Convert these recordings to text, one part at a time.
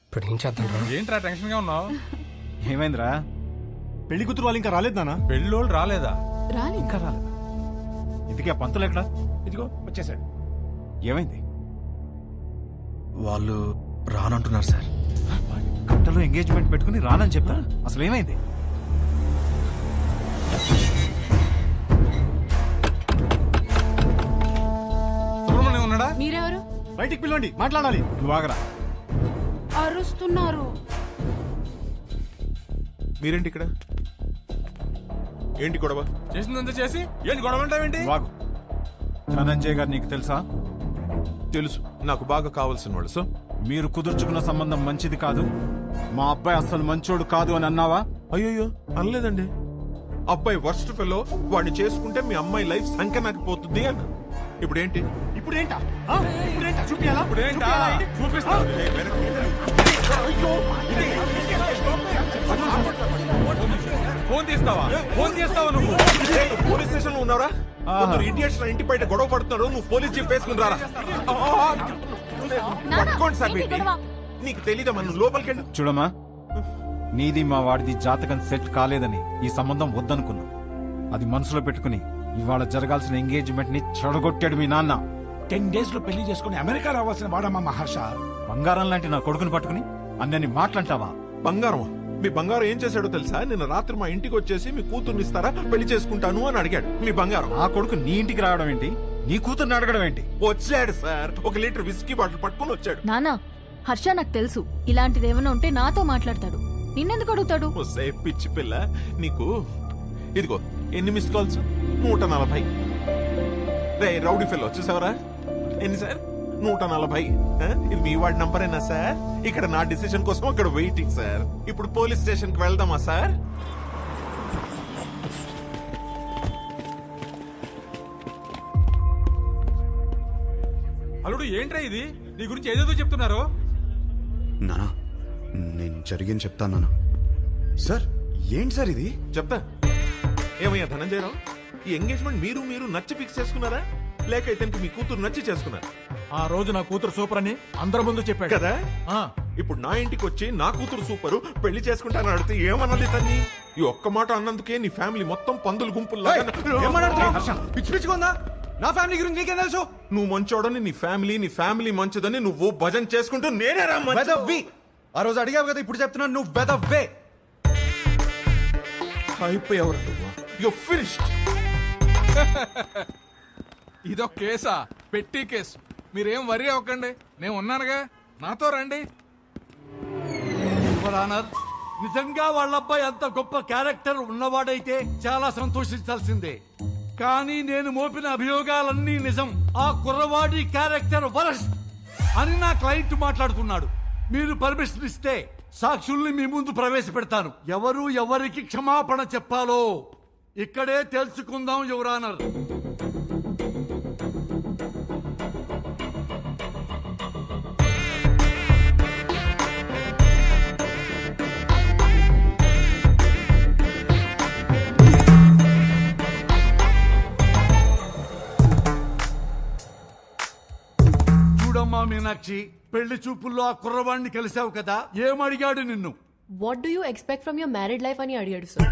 ఇప్పుడు ఏం చేద్దాం రా? ఏంట్రా టెన్షన్ గా ఉన్నావు? ఏమైందిరా? పెళ్లి కూతురు వాళ్ళు ఇంకా రాలేదు నాన్న. పెళ్ళోళ్ళు రాలేదా? ఇంకా రాలేదా? ఇంతకీ ఆ పంతులు ఎక్కడా? ఇదిగో వచ్చేసాడు. ఏమైంది? వాళ్ళు రానంటున్నారు సార్. గంటలో ఎంగేజ్మెంట్ పెట్టుకుని రానని చెప్తా. అసలు ఏమైంది? సుబ్రహ్మణ్యం ఉన్నాడా? మీరెవరు? బయటికి పిలవండి, మాట్లాడాలి. నువ్వు ఆగరా. అరుస్తున్నారు. మీరేంటి ఇక్కడ? ఏంటి గొడవ? చేసిందంతా చేసి ఏంటి గొడవ అంటావేంటి? వాగు. ధనంజయ్ గారు నీకు తెలుసా? తెలుసు, నాకు బాగా కావాల్సిన వాళ్ళు. సో మీరు కుదుర్చుకున్న సంబంధం మంచిది కాదు, మా అబ్బాయి అసలు మంచోడు కాదు అని అన్నావా? అయ్యో అనలేదండి. అబ్బాయి వర్స్ట్ ఫెలో, వాడిని చేసుకుంటే మీ అమ్మాయి లైఫ్ సంకనాకి పోతుంది అన్న. ఇప్పుడేంటి? ఇప్పుడేంటా? చూపియాలా? ఇప్పుడేంటా? చూపిస్తా. ఫోన్ తీస్తావా? ఫోన్ చేస్తావా నువ్వు? పోలీస్ స్టేషన్ లో ఉన్నారా? ఇడియట్స్ నా ఇంటి బయట గొడవ పడుతున్నారు, నువ్వు పోలీస్ జీప్ వేసుకుని రారా. పట్టుకోండి సార్. నీకు తెలీదా? మనం లోపలికి వెళ్ళి చూడమ్మా, నీది మా వాడిది జాతకం సెట్ కాలేదని ఈ సంబంధం వద్దనుకున్నా. అది మనసులో పెట్టుకుని ఇవాళ జరగాల్సిన ఎంగేజ్మెంట్ ని చెడగొట్టాడు మీ నాన్న. 10 days లో పెళ్లి చేసుకుని అమెరికా రావాల్సిన వాడమ్మా మహర్ష. బంగారం లాంటి నా కొడుకుని పట్టుకుని అన్నని మాట్లాంటావా? బంగారం? మీ బంగారం ఏం చేశాడో తెలుసా? నిన్న రాత్రి మా ఇంటికి వచ్చేసి మీ కూతుర్ని ఇస్తారా, పెళ్లి చేసుకుంటాను అని అడిగాడు. మీ బంగారం. ఆ కొడుకు నీ ఇంటికి రావడం ఏంటి? నీ కూతుర్ని అడగడం ఏంటి? వచ్చాడు సార్, 1 లీటర్ విస్కీ బాటిల్ పట్టుకుని వచ్చాడు. నానా, హర్ష నాకు తెలుసు, ఇలాంటిది ఏమైనా ఉంటే నాతో మాట్లాడతాడు. నిన్నెందుకు అడుగుతాడు? వస్తే పిచ్చి పిల్ల నీకు. ఇదిగో ఎన్ని మిస్ కాల్స్? 140. రే రౌడీ ఫెల్లో చూసావరా? ఎన్ని సార్? 140. ఇది మీ వాడి నంబరేనా సార్? ఇక్కడ నా డిసిషన్ కోసం అక్కడ వెయిటింగ్ సార్. ఇప్పుడు పోలీస్ స్టేషన్ కి వెళ్దామా సార్? అల్లుడు ఏంట్రా ఇది? నీ గురించి ఏదేదో చెప్తున్నారు. నానా, నేను జరిగింది చెప్తాను నానా. సార్ ఏంటి సార్ ఇది? చెప్తా. ఏమయ్యా ధనంజయరావు, ఈ ఎంగేజ్మెంట్ మీరు నచ్చి ఫిక్స్ చేసుకున్నారా, లేక ఇతనికి మీ కూతురు నచ్చి చేసుకున్నారా? ఆ రోజు నా కూతురు సూపర్ అని అందరి ముందు చెప్పాడు కదా. ఇప్పుడు నా ఇంటికి వచ్చి నా కూతురు సూపరు, పెళ్లి చేసుకుంటాను అడిగితే ఏమన్నది తన్ని? ఈ ఒక్క మాట అన్నందుకే నీ ఫ్యామిలీ మొత్తం పందులు గుంపులు. పిచ్చి పిచ్చిగా నా ఫ్యామిలీ గురించి నీకేం తెలుసు? నువ్వు మంచోడని నీ ఫ్యామిలీ మంచిదని నువ్వు భజన చేసుకుంటూ నేనే రా వెదవ్వి. ఆ రోజు అడిగావు కదా, ఇప్పుడు చెప్తున్నాను నువ్వు వెదవ్వే. అయిపోయావు నువ్వు. You finished. ఇదో కేసా? పెట్టి కేసు. మీరేం వరి అవ్వకండి, నేను ఉన్నానుగా, నాతో రండి. నిజంగా వాళ్ళ అబ్బాయి అంత గొప్ప క్యారెక్టర్ ఉన్నవాడైతే చాలా సంతోషించాల్సిందే. కానీ నేను మోపిన అభియోగాలన్నీ నిజం. ఆ కుర్రవాడి క్యారెక్టర్ వరస్ట్ అని నా క్లయింట్ మాట్లాడుతున్నాడు. మీరు పర్మిషన్ ఇస్తే సాక్షుల్ని మీ ముందు ప్రవేశపెడతాను. ఎవరు ఎవరికి క్షమాపణ చెప్పాలో ఇక్కడే తెలుసుకుందాం యువర్ ఆనర్. చూడమ్మా మీనాక్షి, పెళ్లి చూపుల్లో ఆ కుర్రవాణ్ణి కలిసావు కదా, ఏమడిగాడు నిన్ను? What do you expect from your married life అని అడిగాడు సార్.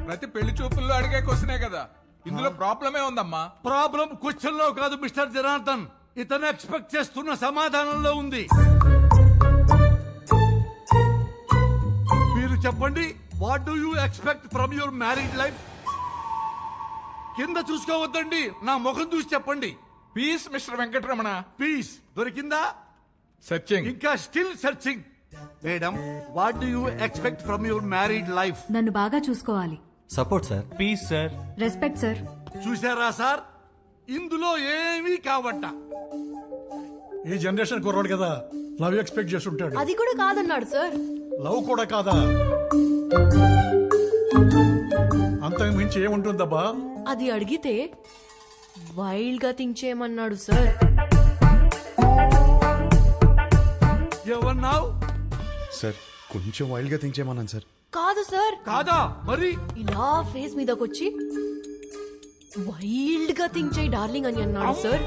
ప్రతి పెళ్లి చూపుల్లో అడిగే క్వశ్చనే కదా, ఇందులో ప్రాబ్లమే ఉందమ్మా. ప్రాబ్లం క్వశ్చన్ లో కాదు మిస్టర్ జనార్దన్, ఇతను ఎక్స్పెక్ట్ చేస్తున్న సమాధానంలో ఉంది. మీరు చెప్పండి, what do you expect from your married life? కింద చూసుకోవద్దండి, నా ముఖం చూసి చెప్పండి. Peace mister Venkataramana. పీస్ దొరికిందా? సెర్చింగ్. ఇంకా still searching. Madam, what do you expect from your married life? నన్ను బాగా చూసుకోవాలి. Support sir. Please sir. Respect sir. చూసారా సార్, ఇందులో ఏమీ కావట్ట. ఈ జనరేషన్ కుర్రాడు కదా, లవ్ ఎక్స్పెక్ట్ చేస్తుంటాడు. అది కూడా కాదన్నాడు సార్. లవ్ కూడా కాదా? అంతకు మించి ఏముంటుందబ్బా? అది అడిగితే వైల్డ్ గా థింక్ చేయమన్నాడు సార్. ఏమన్నావు? సార్ కొంచెం వైల్డ్ గా థింక్ చేయమన్నాను సార్. కాదు సార్. కాదా మరి? ఇలా ఫేస్ మీదకొచ్చి వైల్డ్ గా థింక్ చేయి డార్లింగ్ అని అన్నాడు sir.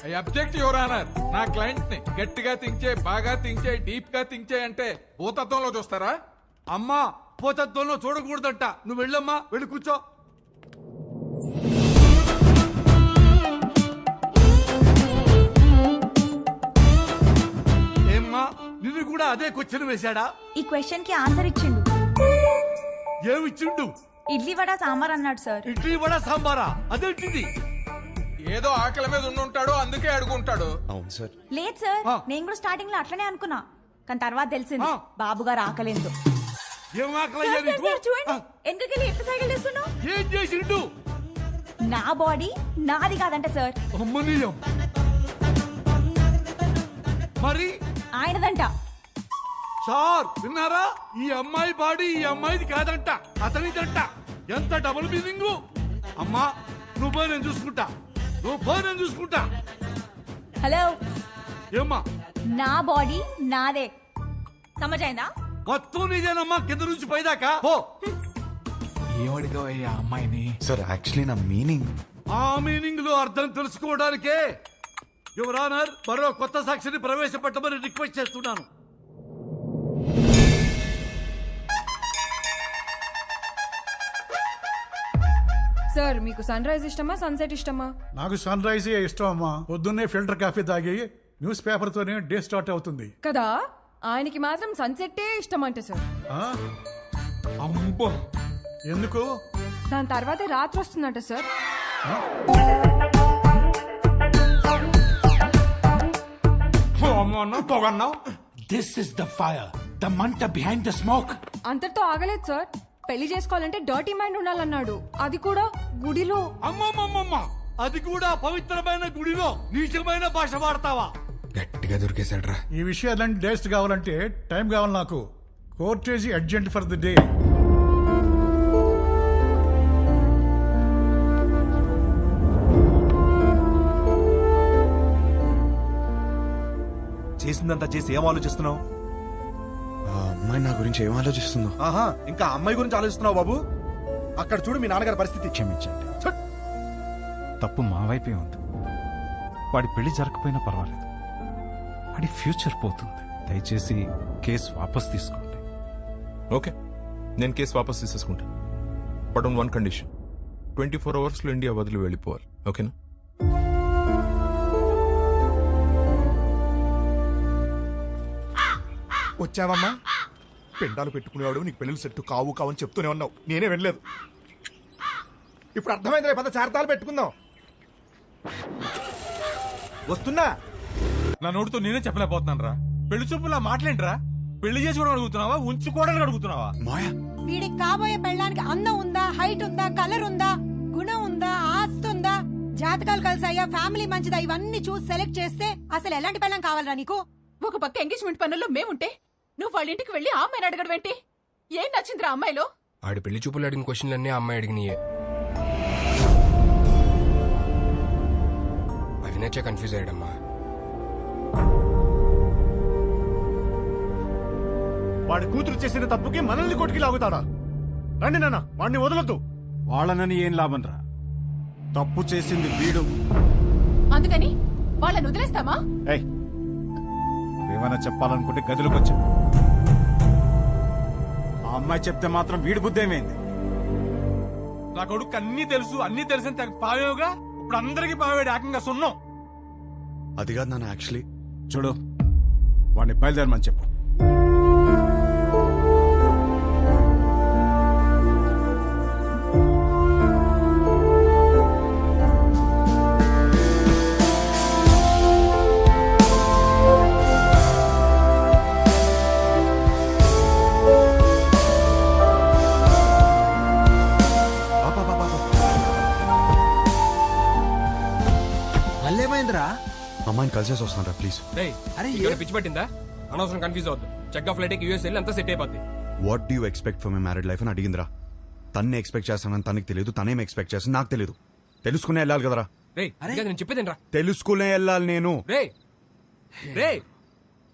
I object your honour. నా క్లయింట్ ని గట్టిగా థింక్ చేయి, బాగా థింక్ చేయి, డీప్ గా థింక్ చేయి అంటే భూతత్వంలో చూస్తారా? అమ్మా పోతత్వంలో చూడకూడదంట. నువ్వు వెళ్ళమ్మా, వెళ్ళి కూర్చో. ఏమ్మా నిన్ను కూడా అదే క్వశ్చన్ వేశాడా? ఈ క్వశ్చన్ కి ఆన్సర్ ఇచ్చిండు. ఏమిచ్చిండు? ఇడ్లీ వడ సాంబార్ అన్నాడు సార్. ఇడ్లీ వడ సాంబారా? అదేంటిది? ఏదో ఆకలి మీద ఉండుంటాడు, అందుకే అడుగుంటాడు. అవును సార్. లేదు సార్, ఆ. నేను కూడా స్టార్టింగ్ లో అట్లనే అనుకున్నా, కానీ తర్వాత తెలిసింది ఆ. బాబు గారు ఆకలేదు. ఏం ఆకలయ్యా నీకు? చూడండి ఎందుకెళ్ళి ఎట్లా సైకిల్ చేస్తున్నావు. ఏం చేసిండు? నా బాడీ నాది కాదంట సార్, అమ్మనీయం. మరి ఆయనదంట. సార్ విన్నారా? ఈ అమ్మాయి బాడీ ఈ అమ్మాయిది కాదంట, అతనిదంట. ఎంత డబుల్ మీనింగ్. అమ్మా నువ్వు పోయి నేను చూసుకుంటా, నువ్వు పోయి నేను చూసుకుంటా. హలో, ఏమ్మా నా బాడీ నాదే, సమజైందా? మొత్తం నీదేనమ్మా, కింద నుంచి పైదాకా పో. ఏమడిగా ఆ అమ్మాయిని? సార్ యాక్చువల్లీ నా మీనింగ్. ఆ మీనింగ్ లో అర్థం తెలుసుకోవడానికే యువర్ ఆనర్ మరో కొత్త సాక్షిని ప్రవేశపెట్టమని రిక్వెస్ట్ చేస్తున్నాను. సార్ మీకు సన్ రైజ్ ఇష్టమా సన్సెట్ ఇష్టమా? నాకు సన్ రైజే ఇష్టం అమ్మా. పొద్దున్నే ఫిల్టర్ కాఫీ తాగి న్యూస్ పేపర్ తోనే డే స్టార్ట్ అవుతుంది కదా, ఆయనకి మాత్రం సన్సెట్టే ఇష్టం అంట సార్. ఆ? అమ్మో, ఎందుకు? దాని తర్వాతే రాత్రి వస్తుందంట sir. This is the fire, the మంట బిహైండ్ ద స్మోక్. అంతటితో ఆగలేదు సార్, పెళ్లి చేసుకోవాలంటే డర్టీ మైండ్ ఉండాలన్నాడు, అది కూడా గుడిలో. అమ్మమ్మమ్మమ్మ, అది కూడా పవిత్రమైన గుడిలో నీచమైన భాష వాడతావా? గట్టిగా దొరికేశాడు రా. ఈ విషయాలన్నీ డేస్ట్ కావాలంటే టైం కావాలి నాకు. Courtesy urgent for the day. చేసిందంతా చేసి ఏం ఆలోచిస్తున్నావు? ఆ అమ్మాయి నా గురించి ఏం ఆలోచిస్తుందో. ఆహా, ఇంకా అమ్మాయి గురించి ఆలోచిస్తున్నావు బాబు? అక్కడ చూడు మీ నాన్నగారి పరిస్థితి. క్షమించండి, తప్పు మా వైపే ఉంది. వాడి పెళ్లి జరగకపోయినా పర్వాలేదు, వాడి ఫ్యూచర్ పోతుంది. దయచేసి కేసు వాపస్ తీసుకోండి. ఓకే, నేను కేసు వాపస్ తీసేసుకుంటా. But on one condition, 24 hours లో ఇండియా వదిలి వెళ్ళిపోవాలి. ఓకేనా? వచ్చావమ్మా? పెండాలు పెట్టుకునేవాడు నీకు పెళ్ళిళ్ళు సెట్టు కావు కావు అని చెప్తూనే ఉన్నావు, నేనే వెళ్ళలేదు. ఇప్పుడు అర్థమైంది, పద చార్తాలు పెట్టుకుందాం. వస్తున్నా. నా నోటితో నేనే చెప్పలేకపోతున్నాను రా. పెళ్లి చూపులా మాట్లాడరా? పెళ్లి చేసుకోవడం అడుగుతున్నావా, ఉంచుకోవడానికి అడుగుతున్నావా? మాయా, వీడికి కాబోయే పెళ్ళానికి అందం ఉందా, హైట్ ఉందా, కలర్ ఉందా, గుణం ఉందా, ఆస్తి ఉందా, జాతకాలు కలిసాయా, ఫ్యామిలీ మంచిదా, ఇవన్నీ చూసి సెలెక్ట్ చేస్తే అసలు ఎలాంటి పెళ్ళం కావాలరా నీకు? ఒక పక్క ఎంగేజ్మెంట్ పనుల్లో మేముంటే నువ్వు వాళ్ళ ఇంటికి వెళ్ళి ఆ అమ్మాయిని అడగడం ఏంటి? ఏం నచ్చిందిరా అమ్మాయిలో? ఆడి పెళ్లి చూపులు అడిగిన క్వశ్చన్లన్నీ ఆ అమ్మాయి అడిగినాయే. అవి నచ్చే కన్ఫ్యూజ్ అయ్యాడమ్మా. వాడి కూతురు చేసిన తప్పుకి మనల్ని కొట్టుకి లాగుతాడా? రండి నాన్న, వాడిని వదలొద్దు. వాళ్ళనని ఏం లాభం రా, తప్పు చేసింది వీడు. అందుకని వాళ్ళని వదిలేస్తామా? ఏయ్, ఏమైనా చెప్పాలనుకుంటే గదిలోకి వచ్చా. ఆ అమ్మాయి చెప్తే మాత్రం వీడి బుద్ధి ఏమైంది? నా కొడుకు అన్ని తెలుసు, అన్ని తెలిసిన తెగ పావేవుగా ఇప్పుడు అందరికి పావేడు ఏకంగా సున్నం. అది కాదు నాన్న, యాక్చువల్లీ చూడు, వాడిని బయలుదేరమని చెప్పు. మళ్ళేమైందిరా? అమ్మాయిని కలిసేసి వస్తాను ప్లీజ్. అరే పిచ్చి పట్టిందా? అనవసరం కన్ఫ్యూజ్ అవద్దు. చెక్ ఆఫ్ ఫ్లైట్ యూఎస్ వెళ్ళి అంతా సెట్ అయిపోద్ది. What do you expect for my married life అని అడిగిందిరా. తన్నే ఎక్స్పెక్ట్ చేస్తానని తనకి తెలియదు, తనేం ఎక్స్పెక్ట్ చేస్తాను నాకు తెలియదు. తెలుసుకునే వెళ్ళాలి కదరా. నేను చెప్పేదేనరా? తెలుసుకునే వెళ్ళాలి నేను. రే